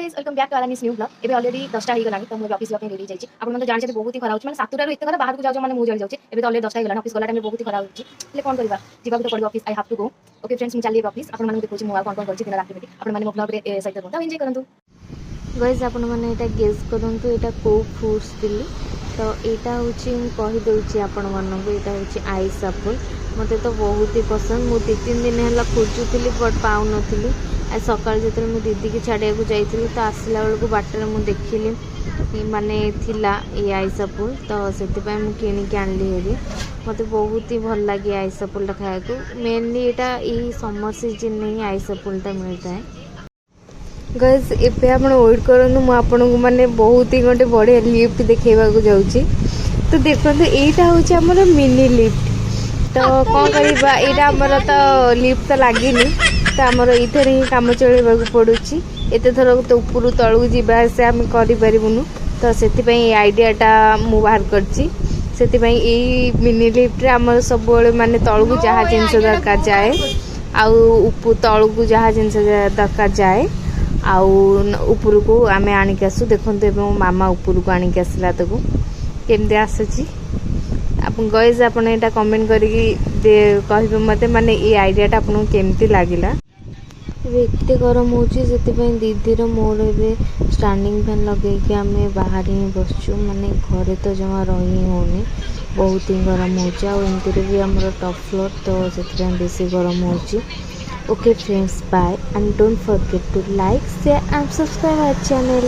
Guys welcome back to our new blog. एबे already 10टा ही गलानी तो मु ऑफिस जाके रेडी जाईची। आपण मन जानि जे बहुत ही खरा होची माने 7टा रु एते खरा बाहर को जाउ माने मु जळी जाउची। एबे तो ऑलरेडी 10टा ही गलानी ऑफिस गला टाइम बहुत ही खरा होची ले कोन करबा जीवा तो पड़ो office I have to go. Okay friends मु चली ऑफिस आपण मन देखोची मु कोन कोन करची दिन रात में आपण मन मो ब्लॉग रे सहित कोन एंजॉय करंतु। गाइस आपण माने एटा गेस करंतु एटा को फ्रूट्स दिली तो एटा होची मु कहि दउची आपण मन को एटा होची आइस एप्पल। मते तो बहुत ही पसंद मु 3 दिन हला खोजुथिली बट पाउ नथिली। आज सकाळ जेतले मु दीदी के छाडिया को जाइथिली तो आसिला बेल को बाटर मु देखिली माने थिला ए आइस एप्पल तो सेति पय मु किनि के आनली हेरी। मते बहुत ही भल लागे आइस एप्पल टा खाया को मेनली एटा ई समर सीजन में आइस एप्पल टा मिलता है। गाइस एबे आपण वेट करनु मु आपन को माने बहुत ही गटे बढिया लिफ्ट देखेबा को जाउची। तो देखंतु एटा होची हमर मिनी लिफ्ट तो कौन करबा एटा हमर तो लिफ्ट तो लागिनी तो हमर इधर ही काम चलेबा को पडुची। एते थर तो ऊपर तळु जीवा से हम करि परिबुनु तो सेति पई ए आइडिया टा मु बाहर करची। सेति पई ए मिनी लिफ्ट रे हमर सब बळे माने तळु को जहा जिंस दरकार जाए आउ ऊपर तळु को जहा जिंस दरकार जाए आउ ऊपर को आमे आनी के आसु। देखंतु एबे मो मामा ऊपर को आनी के आसला तको केमते आसुची आपन गाइस आपन एटा कमेंट करिकी कहबे मते माने ए आइडिया टा आपन केमती लागिला। एते गरम होची सेति पई दीदी रो मोर एबे स्टैंडिंग फैन लगे कि आमे बाहर ही बसचू माने घरे तो जमा रही होनी बहुत ही गरम होची आ एंती रे भी हमर टॉप फ्लोर तो सेति पई बेसी गरम होची। Okay friends, bye and don't forget to like, share and subscribe our channel.